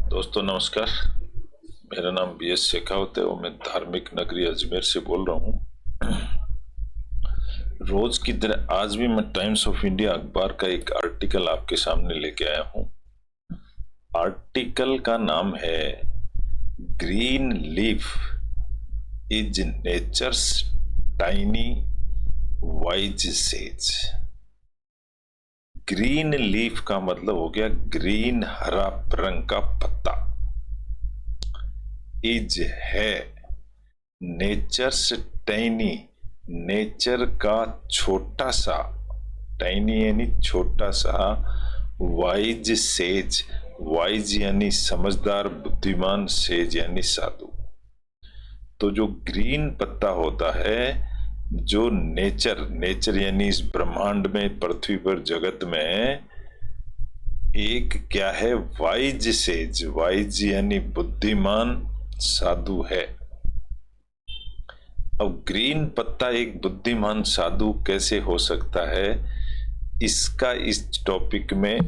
दोस्तों नमस्कार। मेरा नाम BS शेखावत है और मैं धार्मिक नगरी अजमेर से बोल रहा हूँ। रोज की तरह आज भी मैं टाइम्स ऑफ इंडिया अखबार का एक आर्टिकल आपके सामने लेके आया हूँ। आर्टिकल का नाम है green leaf is nature's tiny wise sage. Green leaf का मतलब हो गया ग्रीन हरा रंग का पत्ता। इज है नेचर्स टाइनी, नेचर का छोटा सा, टाइनी यानी छोटा सा, वाइज सेज, वाइज यानी समझदार बुद्धिमान, सेज यानी साधु। तो जो ग्रीन पत्ता होता है, जो नेचर यानी इस ब्रह्मांड में, पृथ्वी पर, जगत में एक क्या है, वाइज सेज, वाइज यानी बुद्धिमान साधु है। अब ग्रीन पत्ता एक बुद्धिमान साधु कैसे हो सकता है, इसका इस टॉपिक में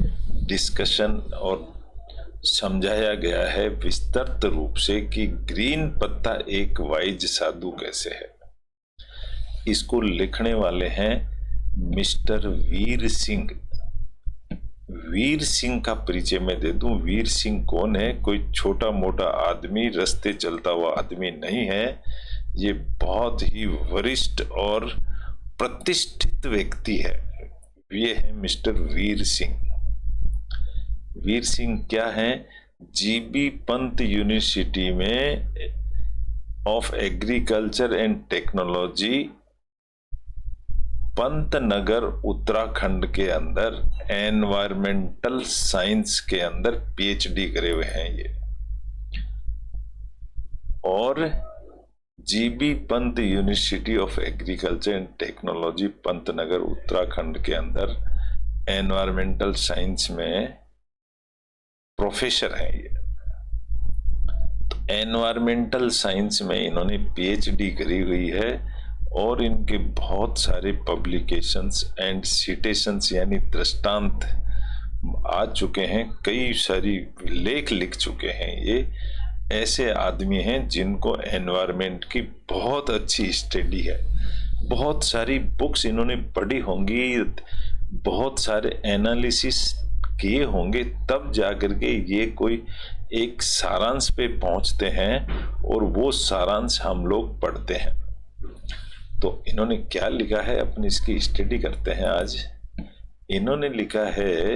डिस्कशन और समझाया गया है विस्तृत रूप से कि ग्रीन पत्ता एक वाइज साधु कैसे है। इसको लिखने वाले हैं मिस्टर वीर सिंह। वीर सिंह का परिचय मैं दे दूं। वीर सिंह कौन है? कोई छोटा मोटा आदमी, रास्ते चलता हुआ आदमी नहीं है। ये बहुत ही वरिष्ठ और प्रतिष्ठित व्यक्ति है। ये है मिस्टर वीर सिंह। वीर सिंह क्या है? जीबी पंत यूनिवर्सिटी में of agriculture and technology, Pantnagar Uttarakhand के अंदर एनवायरमेंटल साइंस के अंदर PhD करे हुए हैं ये। और GB Pant university of agriculture and technology, Pantnagar Uttarakhand के अंदर एनवायरमेंटल साइंस में प्रोफेसर हैं ये। तो एनवायरमेंटल साइंस में इन्होंने PhD करी हुई है और इनके बहुत सारे पब्लिकेशंस एंड सिटेशंस यानी दृष्टांत आ चुके हैं। कई सारी लेख लिख चुके हैं। ये ऐसे आदमी हैं जिनको एनवायरमेंट की बहुत अच्छी स्टडी है। बहुत सारी बुक्स इन्होंने पढ़ी होंगी, बहुत सारे एनालिसिस किए होंगे, तब जाकर के ये कोई एक सारांश पे पहुंचते हैं और वो सारांश हम लोग पढ़ते हैं। तो इन्होंने क्या लिखा है, अपनी इसकी स्टडी करते हैं आज। इन्होंने लिखा है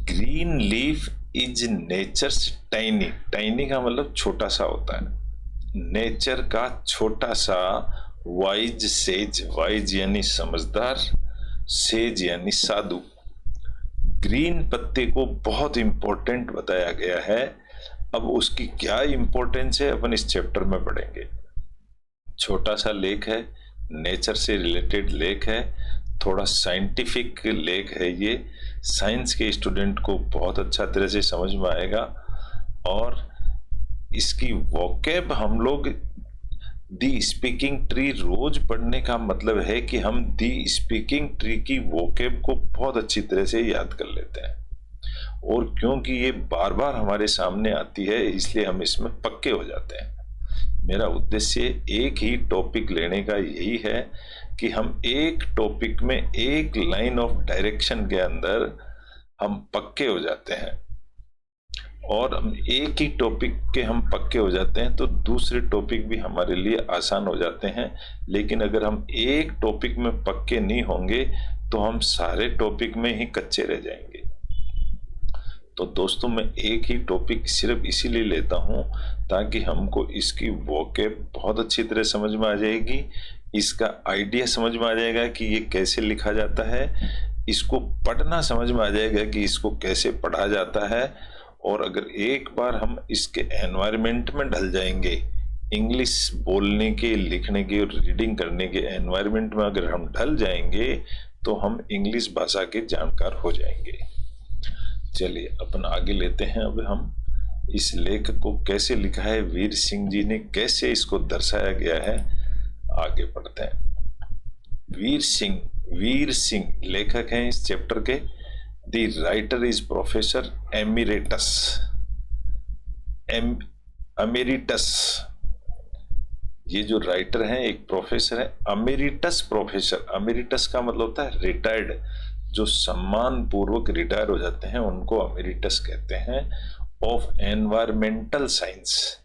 green leaf is nature's tiny. Tiny का मतलब छोटा सा होता है। नेचर का छोटा सा वाइज सेज, वाइज यानी समझदार, सेज यानी साधु। ग्रीन पत्ते को बहुत इंपॉर्टेंट बताया गया है। अब उसकी क्या इंपॉर्टेंस है अपन इस चैप्टर में पढ़ेंगे। छोटा सा लेख है, नेचर से रिलेटेड लेख है, थोड़ा साइंटिफिक लेख है। ये साइंस के स्टूडेंट को बहुत अच्छा तरह से समझ में आएगा। और इसकी वोकैब हम लोग दी स्पीकिंग ट्री रोज पढ़ने का मतलब है कि हम दी स्पीकिंग ट्री की वोकैब को बहुत अच्छी तरह से याद कर लेते हैं। और क्योंकि ये बार बार हमारे सामने आती है, इसलिए हम इसमें पक्के हो जाते हैं। मेरा उद्देश्य एक ही टॉपिक लेने का यही है कि हम एक टॉपिक में एक लाइन ऑफ डायरेक्शन के अंदर हम पक्के हो जाते हैं। और एक ही टॉपिक के हम पक्के हो जाते हैं तो दूसरे टॉपिक भी हमारे लिए आसान हो जाते हैं। लेकिन अगर हम एक टॉपिक में पक्के नहीं होंगे तो हम सारे टॉपिक में ही कच्चे रह जाएंगे। तो दोस्तों, मैं एक ही टॉपिक सिर्फ इसीलिए लेता हूं ताकि हमको इसकी वोकैब बहुत अच्छी तरह समझ में आ जाएगी, इसका आइडिया समझ में आ जाएगा कि ये कैसे लिखा जाता है, इसको पढ़ना समझ में आ जाएगा कि इसको कैसे पढ़ा जाता है। और अगर एक बार हम इसके एनवायरनमेंट में ढल जाएंगे, इंग्लिश बोलने के, लिखने के और रीडिंग करने के एनवायरनमेंट में अगर हम ढल जाएंगे तो हम इंग्लिश भाषा के जानकार हो जाएंगे। चलिए अपन आगे लेते हैं। अब हम इस लेख को कैसे लिखा है, वीर सिंह जी ने कैसे इसको दर्शाया गया है, आगे पढ़ते हैं। वीर सिंह लेखक हैं इस चैप्टर के। The writer is professor emeritus, emeritus. ये जो राइटर हैं एक प्रोफेसर है, अमेरिटस प्रोफेसर। अमेरिटस का मतलब होता है रिटायर्ड, जो सम्मान पूर्वक रिटायर हो जाते हैं उनको अमेरिटस कहते हैं, ऑफ एनवायरमेंटल साइंस।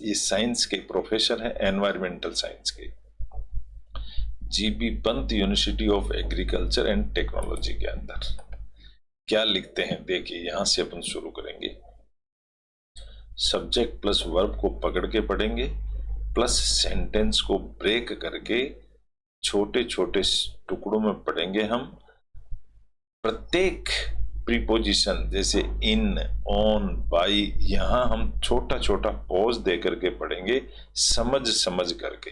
ये साइंस के प्रोफेसर हैं, एनवायरमेंटल साइंस के। GB Pant university of agriculture and technology के अंदर क्या लिखते हैं, देखिए यहां से अपन शुरू करेंगे। सब्जेक्ट प्लस वर्ब को पकड़ के पढ़ेंगे, प्लस सेंटेंस को ब्रेक करके छोटे छोटे टुकड़ों में पढ़ेंगे हम। प्रत्येक प्रीपोजिशन जैसे इन, ऑन, बाई, यहां हम छोटा छोटा पॉज दे करके पढ़ेंगे, समझ समझ करके।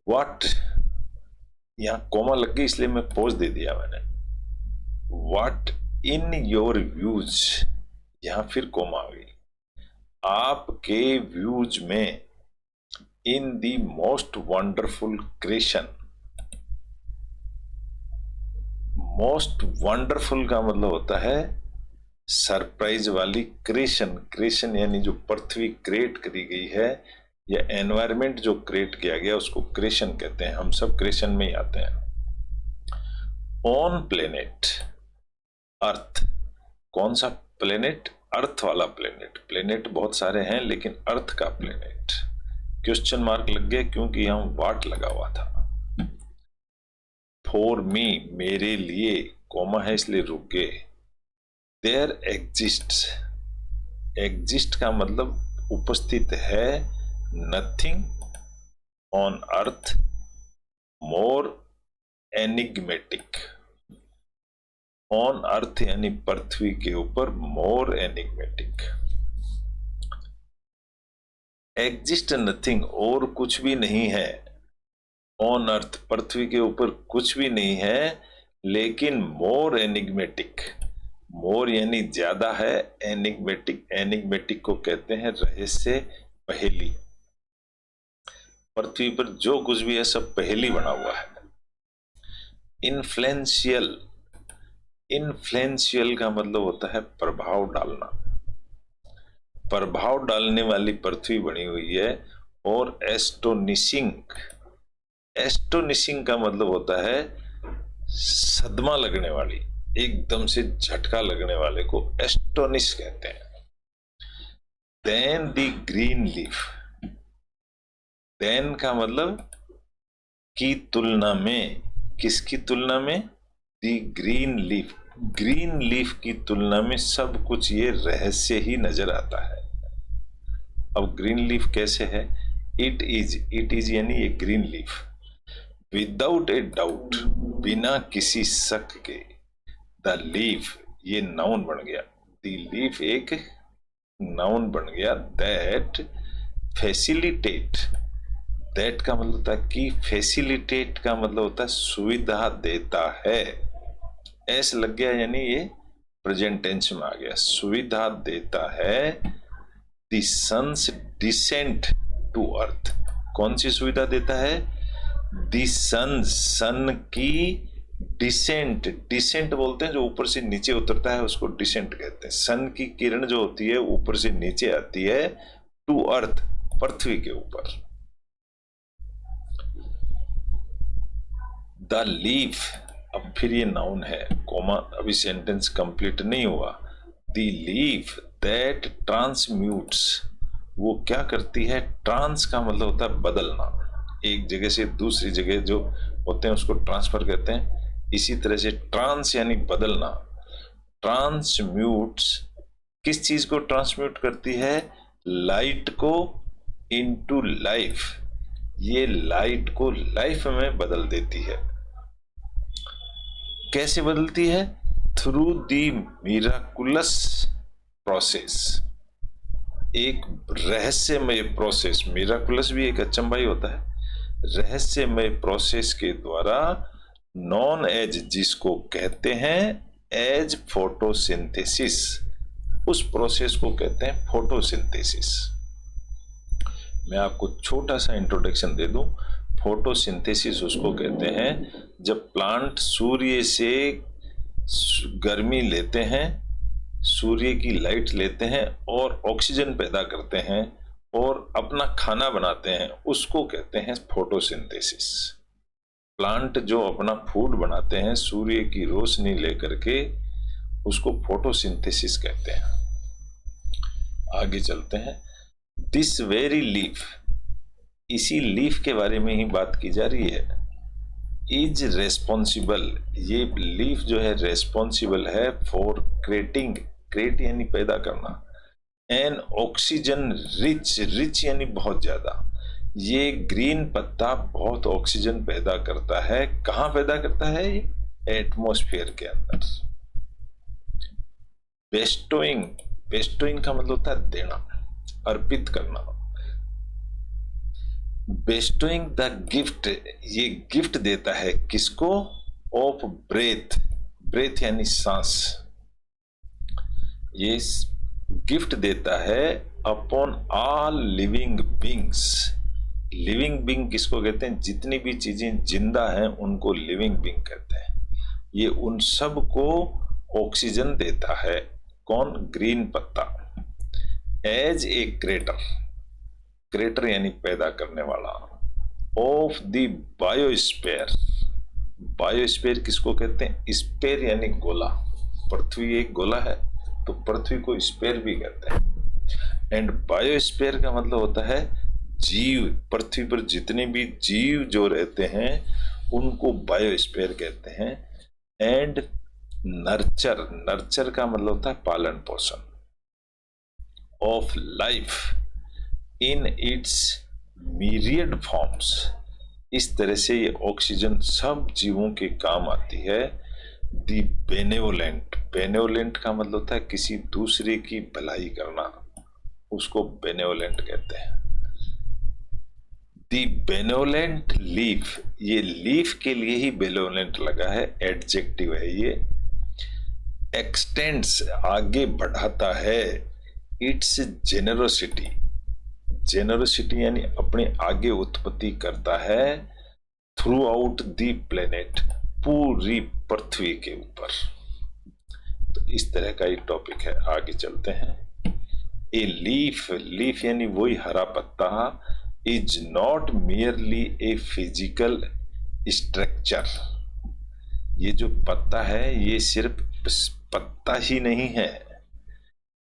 व्हाट, यहां कोमा लग गई इसलिए मैं पॉज दे दिया मैंने। व्हाट इन योर व्यूज, यहां फिर कोमा आ गई। आपके व्यूज में, in the most wonderful creation. Most wonderful का मतलब होता है सरप्राइज वाली क्रिएशन। क्रिएशन यानी जो पृथ्वी क्रिएट करी गई है, या एनवायरमेंट जो क्रिएट किया गया उसको क्रिएशन कहते हैं। हम सब क्रिएशन में ही आते हैं। ऑन प्लेनेट, अर्थ। कौन सा प्लेनेट? अर्थ वाला प्लेनेट। प्लेनेट बहुत सारे हैं लेकिन अर्थ का प्लेनेट। क्वेश्चन मार्क लग गया क्योंकि यहां वाट लगा हुआ था। फॉर मी, मेरे लिए, कोमा है इसलिए रुक गए। देयर एग्जिस्ट, एग्जिस्ट का मतलब उपस्थित है, nothing on earth more enigmatic. On earth यानी पृथ्वी के ऊपर, मोर एनिग्मेटिक। एग्जिस्ट नथिंग, और कुछ भी नहीं है। ऑन अर्थ, पृथ्वी के ऊपर कुछ भी नहीं है, लेकिन मोर एनिग्मेटिक। मोर यानी ज्यादा है, एनिग्मेटिक, एनिग्मेटिक को कहते हैं रहस्य, पहेली। पृथ्वी पर जो कुछ भी है सब पहेली बना हुआ है। इन्फ्लुएंशियल, इन्फ्लुएंशियल का मतलब होता है प्रभाव डालना। प्रभाव डालने वाली पृथ्वी बनी हुई है। और एस्टोनिशिंग, एस्टोनिशिंग का मतलब होता है सदमा लगने वाली, एकदम से झटका लगने वाले को एस्टोनिश कहते हैं। Then the green leaf, then का मतलब की तुलना में, किसकी तुलना में? The green leaf, green leaf की तुलना में सब कुछ ये रहस्य ही नजर आता है। अब ग्रीन लीफ कैसे है? इट इज यानी ये green leaf. Without a doubt, बिना किसी शक के। द लीफ, ये नाउन बन गया। द लीफ एक नाउन बन गया। दैट फैसिलिटेट, दैट का मतलब होता है कि, फैसिलिटेट का मतलब होता है सुविधा देता है। एस लग गया यानी ये प्रेजेंट टेंस में आ गया। सुविधा देता है। The sun's descent to earth, कौन सी सुविधा देता है? द सन, सन की डिसेंट, डिसेंट बोलते हैं जो ऊपर से नीचे उतरता है उसको डिसेंट कहते हैं। सन की किरण जो होती है ऊपर से नीचे आती है, टू अर्थ, पृथ्वी के ऊपर। द लीफ, अब फिर ये नाउन है, कोमा अभी सेंटेंस कंप्लीट नहीं हुआ। द लीफ दैट ट्रांसम्यूट्स, वो क्या करती है? ट्रांस का मतलब होता है बदलना, एक जगह से दूसरी जगह जो होते हैं उसको ट्रांसफर कहते हैं। इसी तरह से ट्रांस यानी बदलना। ट्रांसम्यूट्स, किस चीज को ट्रांसम्यूट करती है? लाइट को इनटू लाइफ, ये लाइट को लाइफ में बदल देती है। कैसे बदलती है? थ्रू दी मिराकुलस प्रोसेस, एक रहस्यमय प्रोसेस। मिराकुलस भी एक अचंभा ही होता है। रहस्यमय प्रोसेस के द्वारा, नॉन एज, जिसको कहते हैं एज फोटोसिंथेसिस, उस प्रोसेस को कहते हैं फोटोसिंथेसिस। मैं आपको छोटा सा इंट्रोडक्शन दे दूं। फोटोसिंथेसिस उसको कहते हैं जब प्लांट सूर्य से गर्मी लेते हैं, सूर्य की लाइट लेते हैं और ऑक्सीजन पैदा करते हैं और अपना खाना बनाते हैं, उसको कहते हैं फोटोसिंथेसिस। प्लांट जो अपना फूड बनाते हैं सूर्य की रोशनी लेकर के, उसको फोटोसिंथेसिस कहते हैं। आगे चलते हैं। दिस वेरी लीफ, इसी लीफ के बारे में ही बात की जा रही है। इज रेस्पॉन्सिबल, ये लीफ जो है रेस्पॉन्सिबल है फॉर क्रिएटिंग, क्रिएट यानी पैदा करना, एन ऑक्सीजन रिच, रिच यानी बहुत ज्यादा। ये ग्रीन पत्ता बहुत ऑक्सीजन पैदा करता है। कहाँ पैदा करता है? एटमॉस्फेयर के अंदर। बेस्टोइंग, बेस्टोइंग का मतलब होता है देना, अर्पित करना। बेस्टोइंग द गिफ्ट, ये गिफ्ट देता है किसको? ऑफ ब्रेथ, ब्रेथ यानी सांस। ये गिफ्ट देता है upon all living beings. Living being किसको कहते हैं? जितनी भी चीजें जिंदा हैं उनको लिविंग बींग कहते हैं। ये उन सब को ऑक्सीजन देता है। कौन? ग्रीन पत्ता। एज ए क्रेटर, क्रेटर यानी पैदा करने वाला, ऑफ द बायोस्फीयर। बायोस्फीयर किसको कहते हैं? स्फीयर यानी गोला। पृथ्वी एक गोला है तो पृथ्वी को स्फीयर भी कहते हैं। एंड बायोस्फीयर का मतलब होता है जीव। पृथ्वी पर जितने भी जीव जो रहते हैं उनको बायोस्फीयर कहते हैं। एंड नर्चर, नर्चर का मतलब होता है पालन पोषण। Of life in its myriad forms, इस तरह से ये ऑक्सीजन सब जीवों के काम आती है। दी बेनेवोलेंट, बेनेवोलेंट का मतलब होता है किसी दूसरे की भलाई करना, उसको बेनेवोलेंट कहते हैं। दी बेनेवोलेंट लीफ, ये लीफ के लिए ही बेनेवोलेंट लगा है, एडजेक्टिव है ये। एक्सटेंड्स, आगे बढ़ाता है, इट्स जेनरोसिटी, जेनरोसिटी यानी अपने आगे उत्पत्ति करता है, थ्रू आउट दी प्लेनेट, पूरी पृथ्वी के ऊपर। तो इस तरह का एक टॉपिक है। आगे चलते हैं। ए लीफ, लीफ यानी वही हरा पत्ता, is not merely a physical structure. ये जो पत्ता है ये सिर्फ पत्ता ही नहीं है,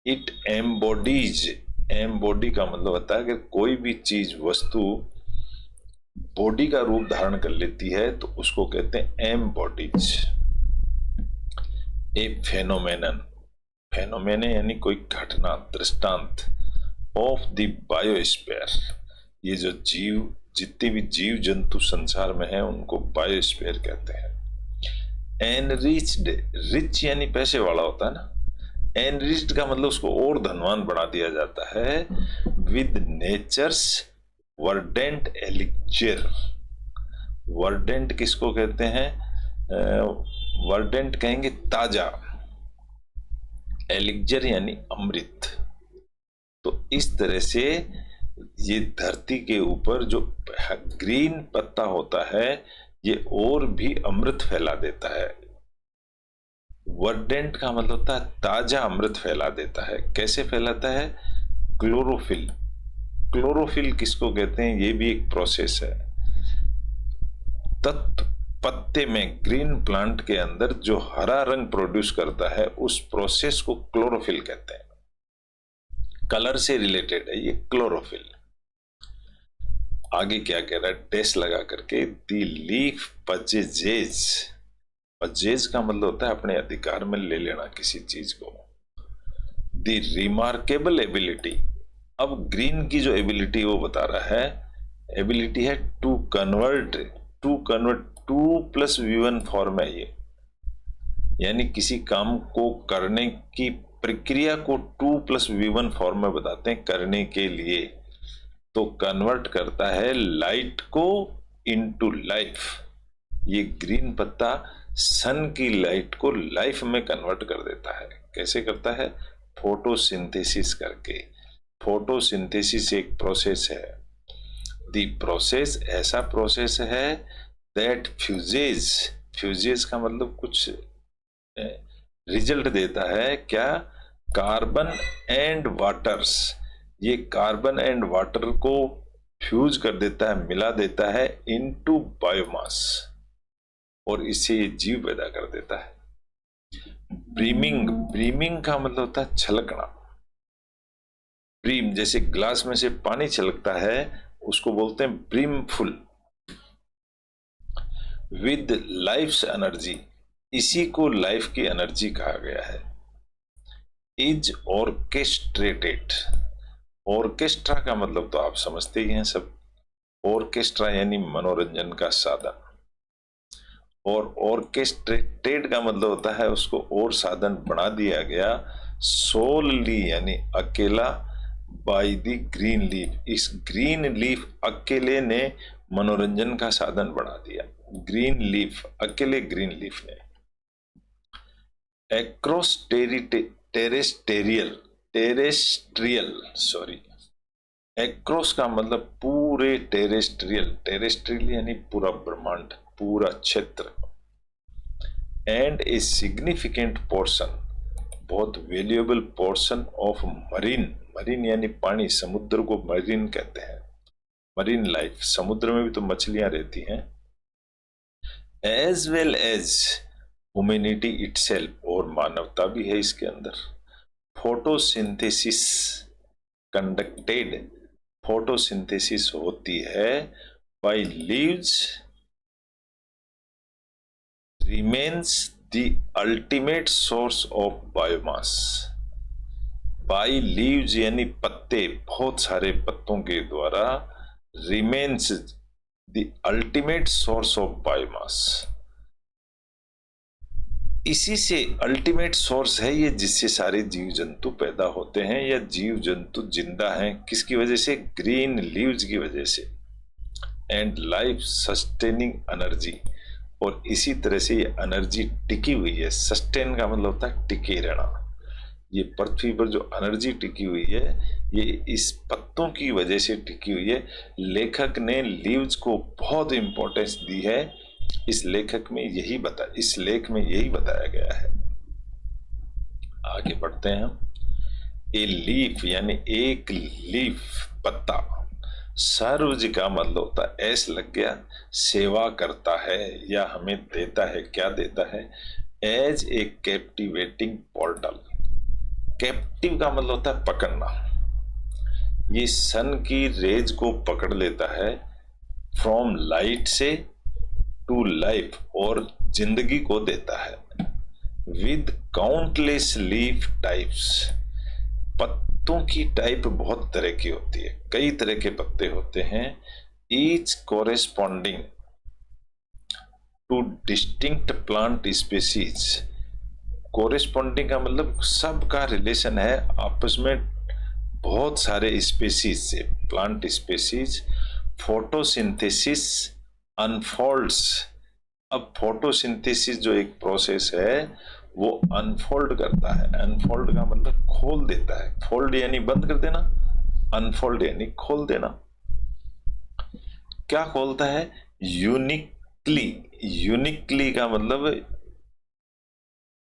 इट एम्बॉडीज, एम्बॉडी का मतलब होता है कि कोई भी चीज वस्तु बॉडी का रूप धारण कर लेती है तो उसको कहते हैं एम्बॉडीज। ए फेनोमेनन, फेनोमेन यानी कोई घटना, दृष्टांत, ऑफ द बायोस्फीयर, ये जो जीव, जितने भी जीव जंतु संसार में हैं उनको बायोस्फीयर कहते हैं। एनरिच्ड, रिच यानी पैसे वाला होता है ना, एनरिच्ड का मतलब उसको और धनवान बना दिया जाता है, विद नेचर्स वर्डेंट एलिक्चर। वर्डेंट किसको कहते हैं? वर्डेंट कहेंगे ताजा, एलिक्चर यानी अमृत। तो इस तरह से ये धरती के ऊपर जो ग्रीन पत्ता होता है ये और भी अमृत फैला देता है। वर्डेंट का मतलब होता है ताजा अमृत फैला देता है। कैसे फैलाता है? क्लोरोफिल, क्लोरोफिल किसको कहते हैं? ये भी एक प्रोसेस है। तत्व पत्ते में, ग्रीन प्लांट के अंदर जो हरा रंग प्रोड्यूस करता है उस प्रोसेस को क्लोरोफिल कहते हैं। कलर से रिलेटेड है ये क्लोरोफिल। आगे क्या कह रहा है? डैश लगा करके, दी लीफ पजेजेज, पजेज का मतलब होता है अपने अधिकार में ले लेना किसी चीज को। दी रिमार्केबल एबिलिटी, अब ग्रीन की जो एबिलिटी वो बता रहा है, एबिलिटी है to convert, to convert, 2+V1 form है ये, यानी किसी काम को करने की प्रक्रिया को 2+V1 फॉर्म में बताते हैं करने के लिए। तो कन्वर्ट करता है लाइट को इनटू लाइफ। ये ग्रीन पत्ता सन की लाइट को लाइफ में कन्वर्ट कर देता है। कैसे करता है? फोटोसिंथेसिस करके। फोटोसिंथेसिस एक प्रोसेस है। दी प्रोसेस ऐसा प्रोसेस है दैट फ्यूजेज, फ्यूजेज का मतलब कुछ रिजल्ट देता है क्या, कार्बन एंड वाटर्स, ये कार्बन एंड वाटर को फ्यूज कर देता है, मिला देता है इनटू बायोमास, और इससे ये जीव पैदा कर देता है। ब्रीमिंग, ब्रीमिंग का मतलब होता है छलकना। ब्रीम, जैसे ग्लास में से पानी छलकता है उसको बोलते हैं ब्रीमफुल। विद लाइफ्स एनर्जी, इसी को लाइफ की एनर्जी कहा गया है। इज ऑर्केस्ट्रेटेड, ऑर्केस्ट्रा का मतलब तो आप समझते ही हैं सब, ऑर्केस्ट्रा यानी मनोरंजन का साधन, और ऑर्केस्ट्रेटेड का मतलब होता है उसको और साधन बना दिया गया, सोलली यानी अकेला, बाय द ग्रीन लीफ, इस ग्रीन लीफ अकेले ने मनोरंजन का साधन बना दिया, ग्रीन लीफ, अकेले ग्रीन लीफ ने। Across terrestrial, terrestrial sorry, across का मतलब पूरे, टेरेस्ट्रियल, टेरेस्ट्रियल यानी पूरा ब्रह्मांड, पूरा क्षेत्र, एंड ए सिग्निफिकेंट पोर्शन, बहुत valuable portion of marine, marine यानी पानी, समुद्र को मरीन कहते हैं, मरीन लाइफ, समुद्र में भी तो मछलियां रहती हैं, as well as humanity itself, और मानवता भी है इसके अंदर। फोटोसिंथेसिस कंडक्टेड, फोटोसिंथेसिस होती है by leaves remains the ultimate source of biomass, by leaves यानी पत्ते, बहुत सारे पत्तों के द्वारा, remains the ultimate source of biomass, इसी से अल्टीमेट सोर्स है ये, जिससे सारे जीव जंतु पैदा होते हैं या जीव जंतु जिंदा हैं, किसकी वजह से, ग्रीन लीव्स की वजह से, एंड लाइफ सस्टेनिंग एनर्जी, और इसी तरह से ये एनर्जी टिकी हुई है, सस्टेन का मतलब होता है टिके रहना, ये पृथ्वी पर जो एनर्जी टिकी हुई है ये इस पत्तों की वजह से टिकी हुई है। लेखक ने लीव्स को बहुत इंपॉर्टेंस दी है, इस लेख में यही बताया गया है। आगे बढ़ते हैं हम। ए लीफ यानी एक लीफ, पत्ता, सर्वज का मतलब होता है, ऐस लग गया, सेवा करता है या हमें देता है, क्या देता है, as a captivating portal, captive का मतलब होता है पकड़ना, ये सन की रेज को पकड़ लेता है, फ्रॉम लाइट से टू लाइफ, और जिंदगी को देता है, विद काउंटलेस लीफ टाइप्स, पत्तों की टाइप बहुत तरह की होती है, कई तरह के पत्ते होते हैं, each corresponding two distinct plant species, corresponding का मतलब सबका रिलेशन है आपस में बहुत सारे स्पीसीज से, प्लांट स्पीसीज, फोटोसिंथेसिस अनफोल्ड्स, अब फोटोसिंथेसिस जो एक प्रोसेस है वो अनफोल्ड करता है, अनफोल्ड का मतलब खोल देता है, फोल्ड यानी बंद कर देना, अनफोल्ड यानी खोल देना, क्या खोलता है, यूनिकली, यूनिकली का मतलब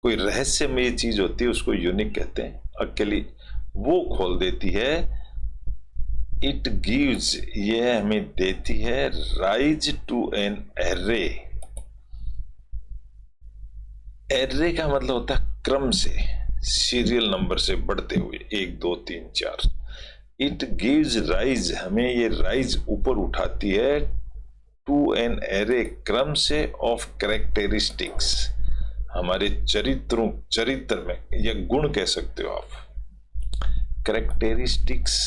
कोई रहस्यमय चीज होती है उसको यूनिक कहते हैं, अकेली वो खोल देती है, इट गिव्स, ये हमें देती है, rise to an array, array का मतलब होता है क्रम से, सीरियल नंबर से बढ़ते हुए, 1 2 3 4, इट गिव्स राइज, हमें ये राइज ऊपर उठाती है, टू एन एरे, क्रम से, ऑफ कैरेक्टरिस्टिक्स, हमारे चरित्र में, या गुण कह सकते हो आप, कैरेक्टरिस्टिक्स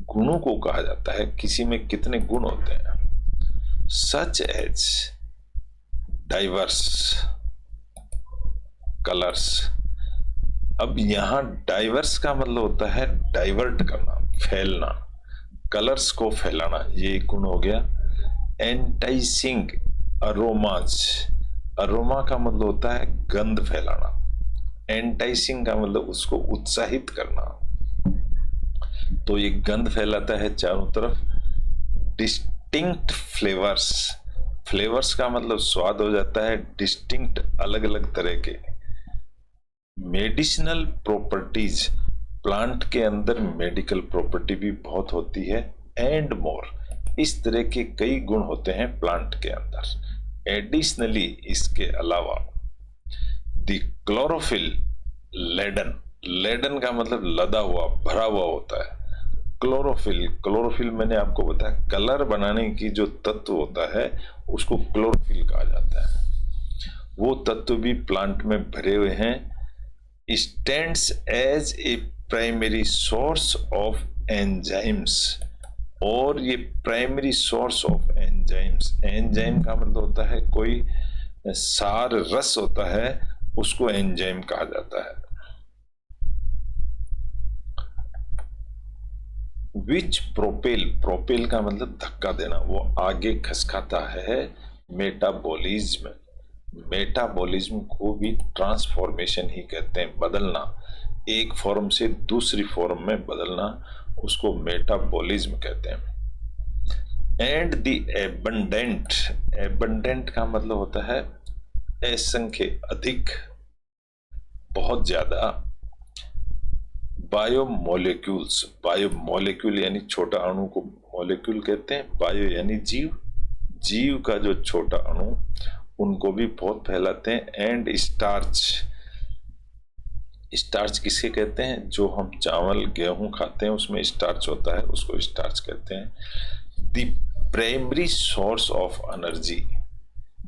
गुणों को कहा जाता है, किसी में कितने गुण होते हैं, सच एज डाइवर्स कलर्स, अब यहां डाइवर्स का मतलब होता है डाइवर्ट करना, फैलना, कलर्स को फैलाना, ये गुण हो गया, एंटाइसिंग अरोमाज, अरोमा का मतलब होता है गंध फैलाना, एंटाइसिंग का मतलब उसको उत्साहित करना, तो ये गंध फैलाता है चारों तरफ, डिस्टिंक्ट फ्लेवर्स, फ्लेवर्स का मतलब स्वाद हो जाता है, डिस्टिंक्ट अलग अलग तरह के। मेडिसिनल प्रॉपर्टीज, प्लांट के अंदर मेडिकल प्रॉपर्टी भी बहुत होती है, एंड मोर, इस तरह के कई गुण होते हैं प्लांट के अंदर। एडिशनली, इसके अलावा द क्लोरोफिल लेडन, लेडन का मतलब लदा हुआ, भरा हुआ होता है। क्लोरोफिल, क्लोरोफिल मैंने आपको बताया कलर बनाने की जो तत्व होता है उसको क्लोरोफिल कहा जाता है। वो तत्व भी प्लांट में भरे हुए हैं। Stands as a primary source of enzymes, और ये primary source of enzymes, enzyme का मतलब होता है कोई सार रस होता है, उसको एंजाइम कहा जाता है। विच प्रोपेल, प्रोपेल का मतलब धक्का देना, वो आगे खसकाता है मेटाबॉलिज्म। मेटाबॉलिज्म को भी ट्रांसफॉर्मेशन ही कहते हैं, बदलना, एक फॉर्म से दूसरी फॉर्म में बदलना, उसको मेटाबॉलिज्म कहते हैं। एंड द एबंडेंट, एबंडेंट का मतलब होता है असंख्य, अधिक, बहुत ज्यादा। बायोमोलिक्यूल्स, बायोमोलिक्यूल यानी छोटा अणु को मॉलिक्यूल कहते हैं, बायो यानी जीव, जीव का जो छोटा अणु, उनको भी बहुत फैलाते हैं। एंड स्टार्च, स्टार्च किसे कहते हैं, जो हम चावल गेहूं खाते हैं उसमें स्टार्च होता है, उसको स्टार्च कहते हैं। The primary source of energy,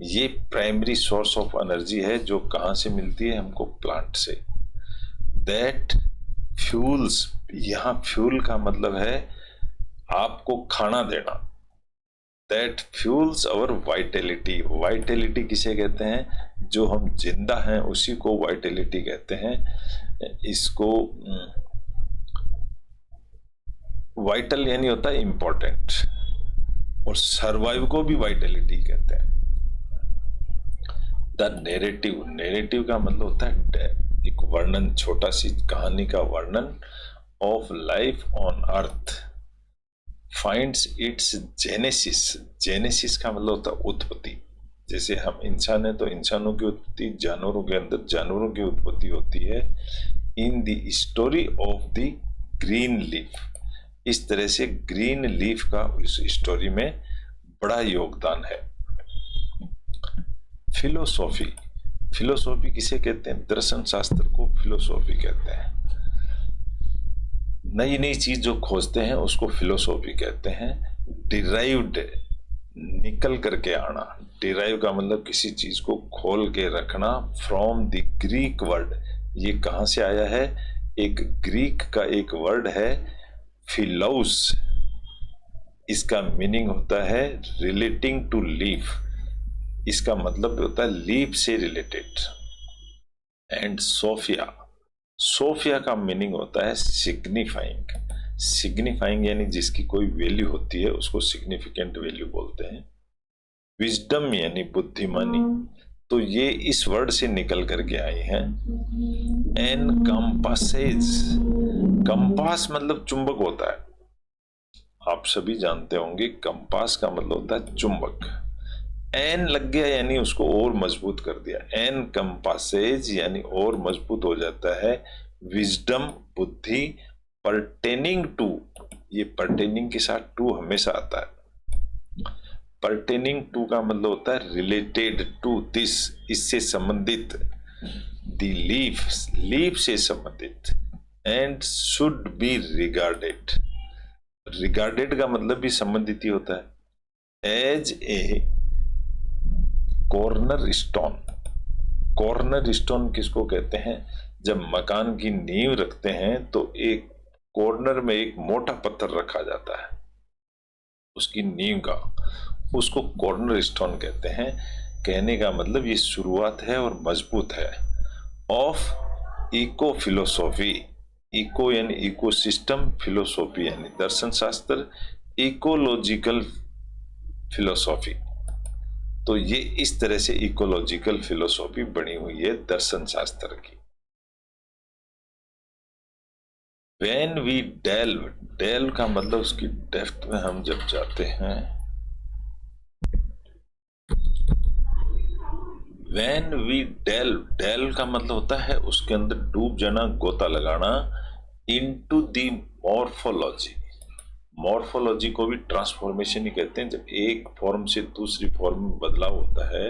ये प्राइमरी सोर्स ऑफ एनर्जी है जो कहां से मिलती है हमको, प्लांट से। दैट फ्यूल्स, यहां फ्यूल का मतलब है आपको खाना देना। That fuels our vitality, vitality किसे कहते हैं, जो हम जिंदा हैं उसी को वाइटेलिटी कहते हैं। इसको वाइटल यानी होता है इंपॉर्टेंट, और सरवाइव को भी वाइटेलिटी कहते हैं। द नेरेटिव, नेरेटिव का मतलब होता है एक वर्णन, छोटा सी कहानी का वर्णन, of life on earth finds it's genesis, genesis का मतलब होता है उत्पत्ति। जैसे हम इंसान है तो इंसानों की उत्पत्ति, जानवरों के अंदर जानवरों की उत्पत्ति होती है। In the story of the green leaf, इस तरह से ग्रीन लीफ का इस स्टोरी में बड़ा योगदान है। फिलोसॉफी, फिलोसॉफी किसे कहते हैं, दर्शन शास्त्र को फिलोसॉफी कहते हैं। नई नई चीज जो खोजते हैं उसको फिलोसॉफी कहते हैं। डिराइव्ड, निकल करके आना, डिराइव का मतलब किसी चीज को खोल के रखना। फ्रॉम द ग्रीक वर्ड, ये कहां से आया है, एक ग्रीक का एक वर्ड है फिलौस, इसका मीनिंग होता है रिलेटिंग टू लीफ, इसका मतलब होता है लीफ से रिलेटेड। एंड सोफिया, सोफिया का मीनिंग होता है सिग्निफाइंग, सिग्निफाइंग यानी जिसकी कोई वैल्यू होती है उसको सिग्निफिकेंट वैल्यू बोलते हैं। विजडम यानी बुद्धिमानी, तो ये इस वर्ड से निकल करके आई हैं। एन कंपासेज, कंपास मतलब चुंबक होता है, आप सभी जानते होंगे कंपास का मतलब होता है चुंबक। एन लग गया यानी उसको और मजबूत कर दिया, एन कंपासेज यानी और मजबूत हो जाता है। विजडम बुद्धि, परटेनिंग टू, ये परटेनिंग के साथ टू हमेशा आता है। परटेनिंग टू का मतलब होता है रिलेटेड टू दिस, इससे संबंधित। द लीफ, लीफ से संबंधित। And should be regarded, regarded का मतलब भी संबंधित ही होता है। As a cornerstone, cornerstone किसको कहते हैं, जब मकान की नींव रखते हैं तो एक कॉर्नर में एक मोटा पत्थर रखा जाता है उसकी नींव का, उसको कॉर्नर स्टोन कहते हैं। कहने का मतलब ये शुरुआत है और मजबूत है। ऑफ इको फिलोसॉफी, इको यानी इकोसिस्टम, फिलोसॉफी यानी दर्शन शास्त्र, इकोलॉजिकल फिलोसॉफी, तो ये इस तरह से इकोलॉजिकल फिलोसॉफी बनी हुई है दर्शन शास्त्र की। व्हेन वी डेल्व, डेल्व का मतलब उसकी डेप्थ में हम जब जाते हैं, व्हेन वी डेल्व, डेल्व का मतलब होता है उसके अंदर डूब जाना, गोता लगाना, इनटू द मॉर्फोलॉजी, मॉर्फोलॉजी को भी ट्रांसफॉर्मेशन ही कहते हैं, जब एक फॉर्म से दूसरी फॉर्म में बदलाव होता है।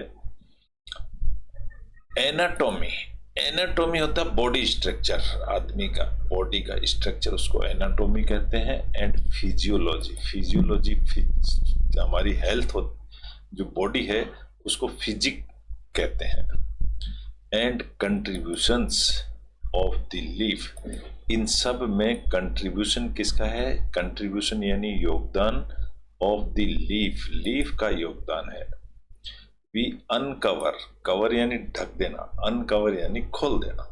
एनाटॉमी, एनाटॉमी होता है बॉडी स्ट्रक्चर, आदमी का बॉडी का स्ट्रक्चर, उसको एनाटॉमी कहते हैं। एंड फिजियोलॉजी, फिजियोलॉजी हमारी हेल्थ हो, जो बॉडी है उसको फिजिक कहते हैं। And contributions of the leaf, इन सब में कंट्रीब्यूशन किसका है? कंट्रीब्यूशन यानी योगदान, ऑफ द लीफ, लीफ का योगदान है। वी अनकवर, कवर यानी ढक देना, अनकवर यानी खोल देना,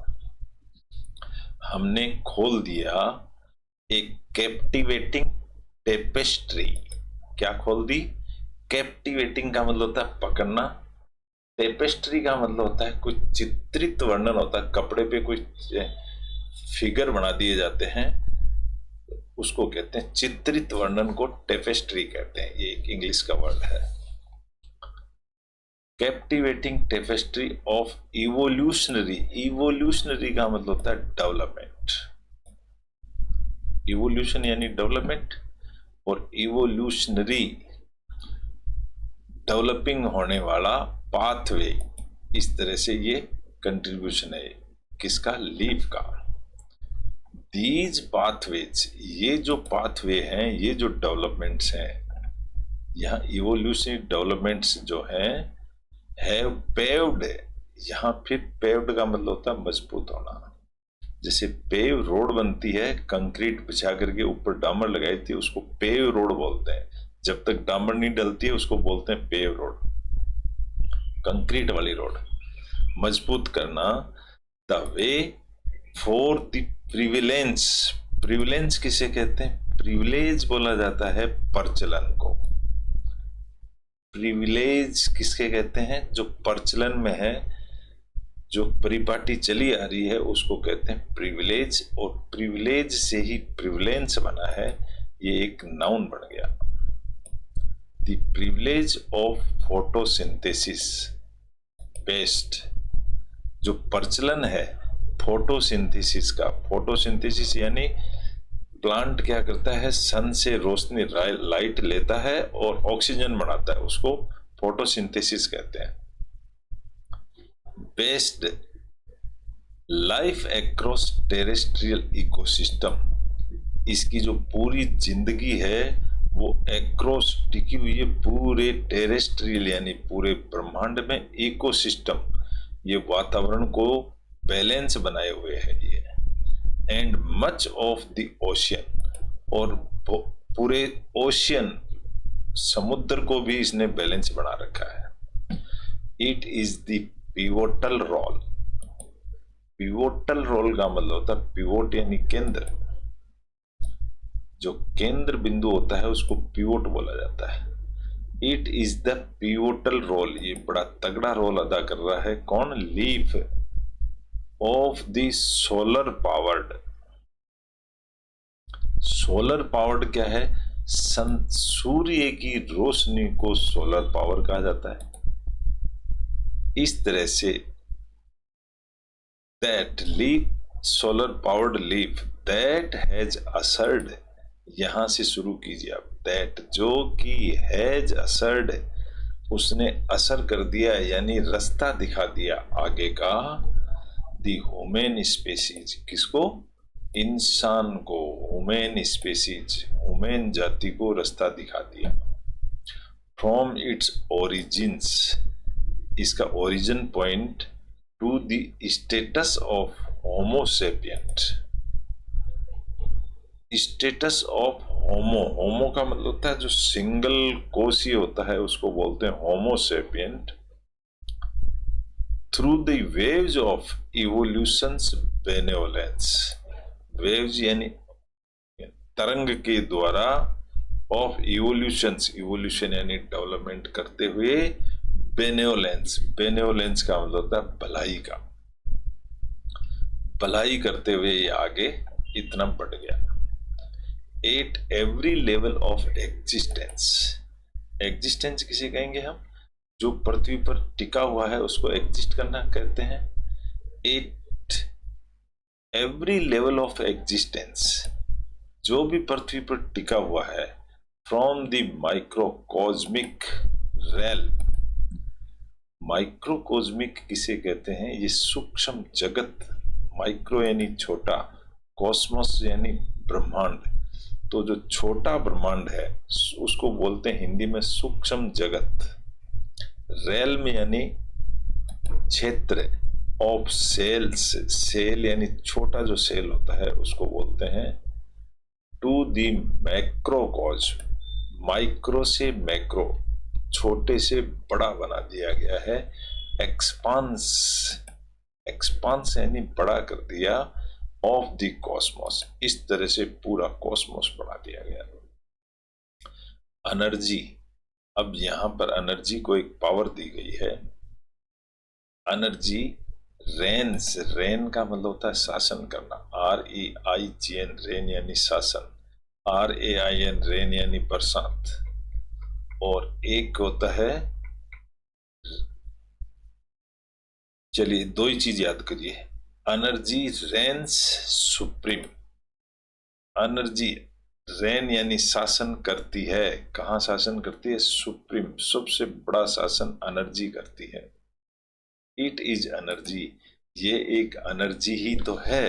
हमने खोल दिया एक कैप्टिवेटिंग टेपेस्ट्री। क्या खोल दी? कैप्टिवेटिंग का मतलब होता है पकड़ना, टेपेस्ट्री का मतलब होता है कुछ चित्रित वर्णन होता है, कपड़े पे कुछ फिगर बना दिए जाते हैं, उसको कहते हैं चित्रित वर्णन, को टेपेस्ट्री कहते हैं। ये एक इंग्लिश का वर्ड है। Captivating tapestry of evolutionary, evolutionary का मतलब होता है डेवलपमेंट, इवोल्यूशन यानी डेवलपमेंट, और इवोल्यूशनरी डेवलपिंग होने वाला पाथवे, इस तरह से ये कंट्रीब्यूशन है किसका? लीफ का। दीज पाथवेज, ये जो पाथवे हैं, ये जो डेवलपमेंट्स हैं, यहाँ इवोल्यूशनरी डेवलपमेंट्स जो हैं, हैव पेव्ड, यहाँ फिर पेव्ड का मतलब होता है मजबूत होना। जैसे पेव रोड बनती है, कंक्रीट बिछा करके ऊपर डामर लगाई थी, उसको पेव रोड बोलते हैं। जब तक डामर नहीं डलती है उसको बोलते हैं पेव रोड, कंक्रीट वाली रोड। मजबूत करना, the way for the prevalence, prevalence किसे कहते हैं? प्रिविलेज बोला जाता है प्रचलन को। प्रिविलेज किसके कहते हैं? जो प्रचलन में है, जो परिपाटी चली आ रही है, उसको कहते हैं प्रिविलेज, और प्रिविलेज से ही प्रिविलेंस बना है, ये एक नाउन बन गया। The privilege of photosynthesis best, जो प्रचलन है फोटोसिंथेसिस का, फोटोसिंथेसिस यानी प्लांट क्या करता है? सन से रोशनी, लाइट लेता है और ऑक्सीजन बनाता है, उसको फोटोसिंथेसिस कहते हैं। Based life across terrestrial ecosystem, इसकी जो पूरी जिंदगी है वो एक्रॉस टिकी हुई है पूरे टेरेस्ट्रियल यानी पूरे ब्रह्मांड में, इकोसिस्टम ये वातावरण को बैलेंस बनाए हुए है ये। And much of the ocean, और पूरे ओशियन समुद्र को भी इसने बैलेंस बना रखा है। It is the pivotal role, pivotal role का मतलब होता है पिवोट यानी केंद्र, जो केंद्र बिंदु होता है उसको पिवोट बोला जाता है। It is the pivotal role, ये बड़ा तगड़ा रोल अदा कर रहा है। कौन? Leaf of the solar powered, solar powered क्या है? सूर्य की रोशनी को सोलर पावर कहा जाता है। इस तरह से that leaf, solar powered leaf that has occurred, यहां से शुरू कीजिए आप। दैट जो कि हैज असर्ड, उसने असर कर दिया यानी रास्ता दिखा दिया आगे का। दी ह्यूमन स्पेसीज, किसको? इंसान को, ह्यूमन स्पेसीज, ह्यूमन जाति को रास्ता दिखा दिया। फ्रॉम इट्स ओरिजिन्स, इसका origin point, to the status of homo sapient, status of homo, homo का मतलब होता है जो सिंगल कोशी होता है उसको बोलते हैं homo sapient. Through the waves of evolutions benevolence, waves यानी तरंग के द्वारा, ऑफ इवोल्यूशंस, इवोल्यूशन यानी डेवलपमेंट करते हुए, बेनेवोलेंस, बेनेवोलेंस का मतलब होता है भलाई का, भलाई करते हुए ये आगे इतना बढ़ गया। At every level of existence, existence किसे कहेंगे हम? जो पृथ्वी पर टिका हुआ है उसको एग्जिस्ट करना कहते हैं। At every level of existence, जो भी पृथ्वी पर टिका हुआ है, फ्रॉम द माइक्रोकॉस्मिक रेल, माइक्रोकॉस्मिक किसे कहते हैं? ये सूक्ष्म जगत, माइक्रो यानी छोटा, कॉस्मोस यानी ब्रह्मांड, तो जो छोटा ब्रह्मांड है उसको बोलते हैं हिंदी में सूक्ष्म जगत। रेल में यानी क्षेत्र, ऑफ सेल्स, सेल यानी छोटा जो सेल होता है उसको बोलते हैं, टू दी मैक्रोकॉस्म, माइक्रो से मैक्रो, छोटे से बड़ा बना दिया गया है। एक्सपांस, एक्सपांस यानी बड़ा कर दिया, ऑफ द कॉस्मोस, इस तरह से पूरा कॉस्मोस बना दिया गया। एनर्जी, अब यहां पर एनर्जी को एक पावर दी गई है। एनर्जी रेन्स, रेन का मतलब होता है शासन करना, REIGN, रेन यानी शासन, RAIN रेन यानी बरसात, और एक होता है, चलिए दो ही चीज याद करिए, energy reigns supreme, energy reign यानी शासन करती है, कहां शासन करती है? सुप्रीम, सबसे बड़ा शासन एनर्जी करती है। इट इज एनर्जी, ये एक एनर्जी ही तो है,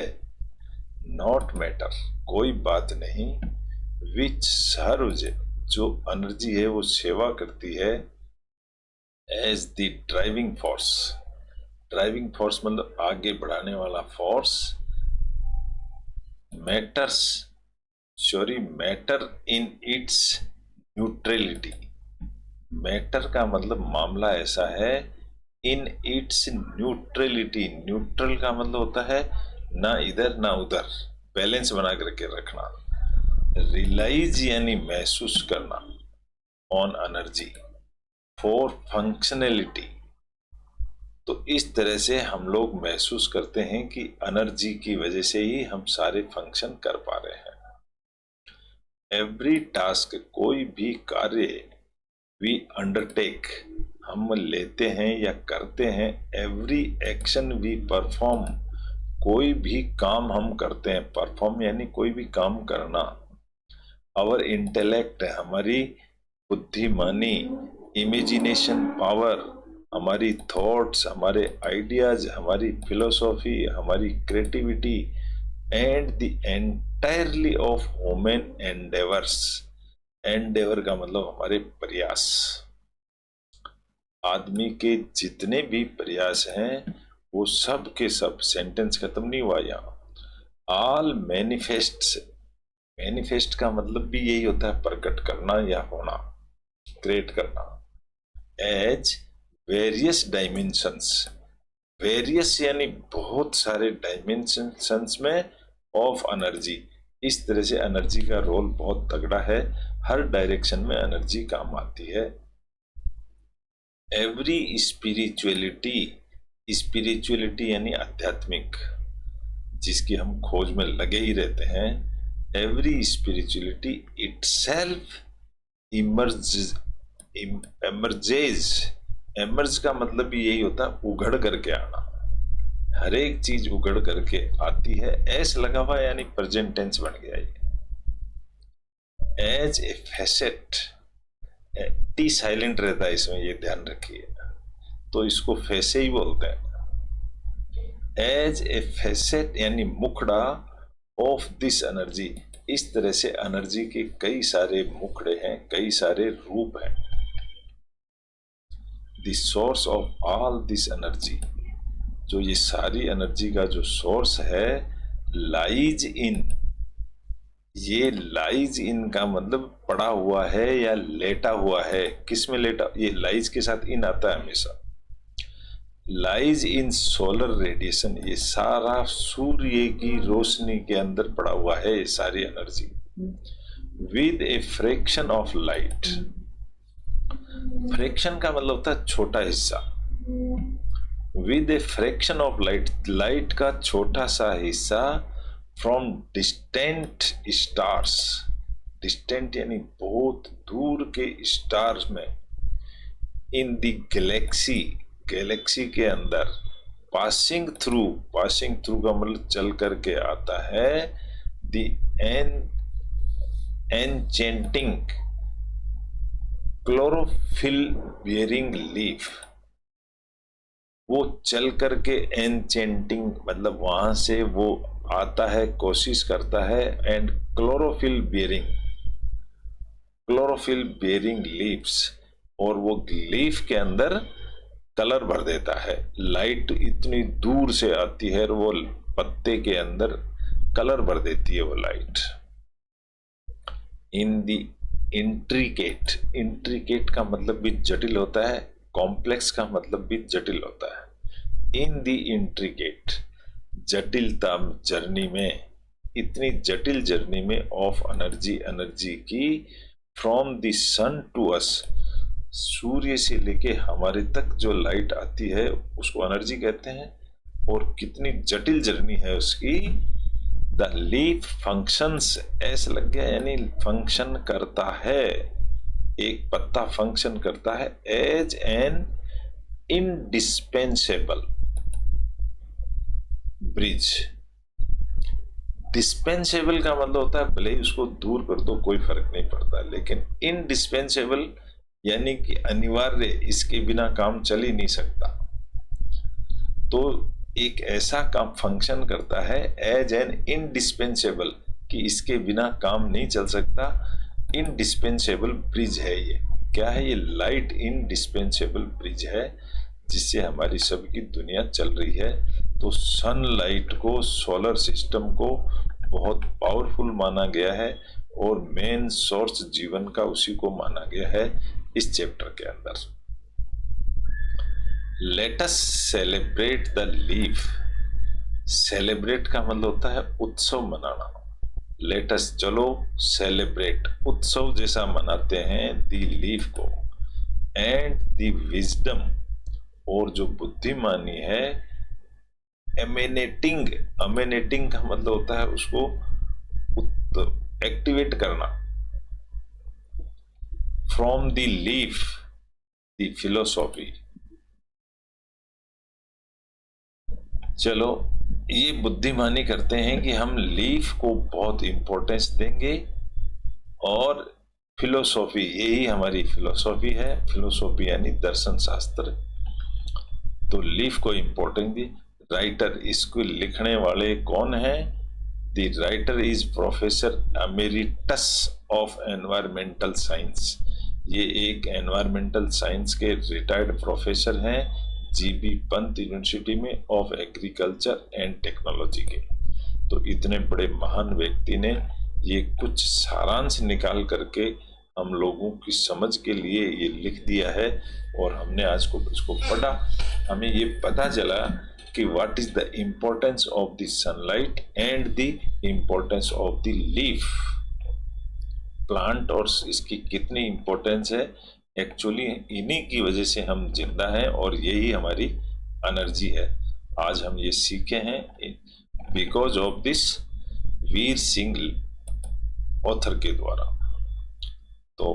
नॉट मैटर, कोई बात नहीं, विच सर्व्स, जो एनर्जी है वो सेवा करती है, as the driving force, driving force मतलब आगे बढ़ाने वाला force, matters, sorry matter in its neutrality, matter का मतलब मामला ऐसा है, इन इट्स न्यूट्रलिटी, न्यूट्रल का मतलब होता है ना इधर ना उधर, बैलेंस बना करके रखना। रियलाइज यानी महसूस करना, ऑन एनर्जी, फॉर फंक्शनैलिटी, तो इस तरह से हम लोग महसूस करते हैं कि एनर्जी की वजह से ही हम सारे फंक्शन कर पा रहे हैं। एवरी टास्क, कोई भी कार्य, वी अंडरटेक, हम लेते हैं या करते हैं, एवरी एक्शन वी परफॉर्म, कोई भी काम हम करते हैं, परफॉर्म यानी कोई भी काम करना, आवर इंटेलेक्ट, हमारी बुद्धिमानी, इमेजिनेशन पावर, हमारी थॉट्स, हमारे आइडियाज, हमारी फिलोसॉफी, हमारी creativity, and the entirely of human endeavours, Endeavour का मतलब हमारे प्रयास, आदमी के जितने भी प्रयास हैं वो सब के सब, सेंटेंस खत्म नहीं हुआ यहाँ, ऑल मैनिफेस्ट्स, मैनिफेस्ट का मतलब भी यही होता है प्रकट करना या होना, क्रिएट करना, एज वेरियस डायमेंशंस, वेरियस यानी बहुत सारे डायमेंशंस में, ऑफ एनर्जी, इस तरह से एनर्जी का रोल बहुत तगड़ा है, हर डायरेक्शन में एनर्जी काम आती है। एवरी स्पिरिचुअलिटी, स्पिरिचुअलिटी यानी आध्यात्मिक, जिसकी हम खोज में लगे ही रहते हैं, every spirituality itself emerges, emerge का मतलब भी यही होता है उघड़ करके आना, हर एक चीज उघड़ करके आती है, एस लगा हुआ यानी प्रेजेंट टेंस बन गया ये, as a facet, T silent रहता है इसमें, ये ध्यान रखिए, तो इसको फैसे ही बोलते हैं, एज ए फैसेट यानी मुखड़ा, ऑफ दिस एनर्जी, इस तरह से एनर्जी के कई सारे मुखड़े हैं, कई सारे रूप हैं। The source of all this energy, जो ये सारी एनर्जी का जो सोर्स है, लाइज इन, ये लाइज इन का मतलब पड़ा हुआ है या लेटा हुआ है, किस में लेटा, ये लाइज के साथ इन आता है हमेशा, लाइज इन सोलर रेडिएशन, ये सारा सूर्य की रोशनी के अंदर पड़ा हुआ है ये सारी energy, with a fraction of light, fraction का मतलब होता है छोटा हिस्सा, with a fraction of light, light का छोटा सा हिस्सा, फ्रॉम डिस्टेंट स्टार्स, डिस्टेंट यानी बहुत दूर के स्टार्स में, इन द गैलेक्सी, गैलेक्सी के अंदर, पासिंग थ्रू, पासिंग थ्रू का मतलब चल करके आता है, the an enchanting chlorophyll bearing leaf, वो चल करके एनचेंटिंग मतलब वहां से वो आता है, कोशिश करता है, एंड क्लोरोफिल बियरिंग लीव्स, और वो लीफ के अंदर कलर भर देता है। लाइट इतनी दूर से आती है और वो पत्ते के अंदर कलर भर देती है वो लाइट। इन दी इंट्रिकेट, इंट्रिकेट का मतलब भी जटिल होता है, कॉम्प्लेक्स का मतलब भी जटिल होता है। इन दी इंट्रिकेट, जटिलता जर्नी में, इतनी जटिल जर्नी में ऑफ एनर्जी, एनर्जी की, from the sun to us, सूर्य से लेके हमारे तक जो लाइट आती है उसको एनर्जी कहते हैं। और कितनी जटिल जर्नी है उसकी। द लीफ फंक्शंस, ऐसे लग गया यानी फंक्शन करता है, एक पत्ता फंक्शन करता है as an indispensable bridge. Dispensable का मतलब होता है भले ही उसको दूर कर दो कोई फर्क नहीं पड़ता, लेकिन इनडिस्पेंसेबल यानी कि अनिवार्य, इसके बिना काम चल ही नहीं सकता। तो एक ऐसा काम फंक्शन करता है एज एन इनडिस्पेंसेबल, कि इसके बिना काम नहीं चल सकता, इनडिस्पेंसेबल ब्रिज है ये। क्या है ये? लाइट इनडिस्पेंसेबल ब्रिज है जिससे हमारी सबकी दुनिया चल रही है। तो सनलाइट को, सोलर सिस्टम को बहुत पावरफुल माना गया है और मेन सोर्स जीवन का उसी को माना गया है इस चैप्टर के अंदर। Let us celebrate the leaf. Celebrate का मतलब होता है उत्सव मनाना। लेट अस, चलो सेलिब्रेट, उत्सव जैसा मनाते हैं द लीफ को, एंड द विजडम, और जो बुद्धिमानी है, एमिनेटिंग, एमिनेटिंग का मतलब होता है उसको एक्टिवेट करना, from the leaf the philosophy. चलो ये बुद्धिमानी करते हैं कि हम लीफ को बहुत इंपॉर्टेंस देंगे, और फिलोसॉफी, यही हमारी फिलोसॉफी है। फिलोसॉफी यानी दर्शन शास्त्र। तो लीफ को इंपॉर्टेंस दी। राइटर, इसको लिखने वाले कौन है? The writer is professor emeritus of environmental science. ये एक एनवायरमेंटल साइंस के रिटायर्ड प्रोफेसर हैं जीबी पंत यूनिवर्सिटी में ऑफ एग्रीकल्चर एंड टेक्नोलॉजी के। तो इतने बड़े महान व्यक्ति ने ये कुछ सारांश निकाल करके हम लोगों की समझ के लिए ये लिख दिया है, और हमने आज को इसको पढ़ा, हमें ये पता चला कि what is the importance of the sunlight and the importance of the leaf plant, और इसकी कितनी इम्पोर्टेंस है। एक्चुअली इन्हीं की वजह से हम जिंदा हैं और यही हमारी एनर्जी है। आज हम ये सीखे हैं because of this Veer Singh author के द्वारा। तो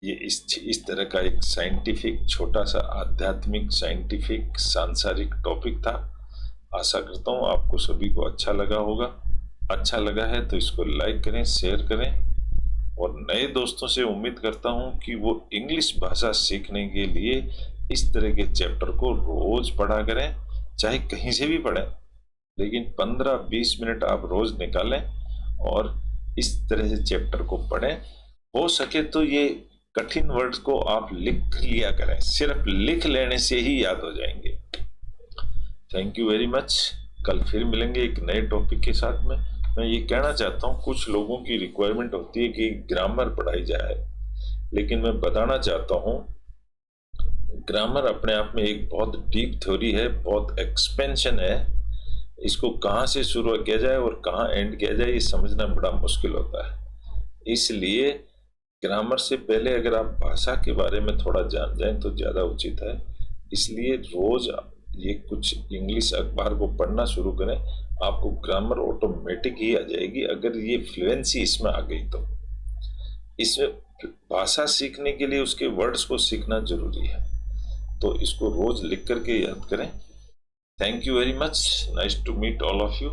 ये इस तरह का एक साइंटिफिक, छोटा सा आध्यात्मिक, साइंटिफिक, सांसारिक टॉपिक था। आशा करता हूँ आपको सभी को अच्छा लगा होगा। अच्छा लगा है तो इसको लाइक करें, शेयर करें, और नए दोस्तों से उम्मीद करता हूं कि वो इंग्लिश भाषा सीखने के लिए इस तरह के चैप्टर को रोज पढ़ा करें, चाहे कहीं से भी पढ़ें, लेकिन 15-20 मिनट आप रोज निकालें और इस तरह से चैप्टर को पढ़ें। हो सके तो ये कठिन वर्ड्स को आप लिख लिया करें, सिर्फ लिख लेने से ही याद हो जाएंगे। Thank you very much. कल फिर मिलेंगे एक नए टॉपिक के साथ में। मैं ये कहना चाहता हूँ, कुछ लोगों की रिक्वायरमेंट होती है कि ग्रामर पढ़ाई जाए, लेकिन मैं बताना चाहता हूँ ग्रामर अपने आप में एक बहुत डीप थ्योरी है, बहुत एक्सपेंशन है। इसको कहाँ से शुरू किया जाए और कहाँ एंड किया जाए ये समझना बड़ा मुश्किल होता है। इसलिए ग्रामर से पहले अगर आप भाषा के बारे में थोड़ा जान जाएं तो ज़्यादा उचित है। इसलिए रोज ये कुछ इंग्लिश अखबार को पढ़ना शुरू करें, आपको ग्रामर ऑटोमेटिक ही आ जाएगी, अगर ये फ्लुएंसी इसमें आ गई तो। इसमें भाषा सीखने के लिए उसके वर्ड्स को सीखना जरूरी है, तो इसको रोज लिख करके याद करें। Thank you very much, nice to meet all of you.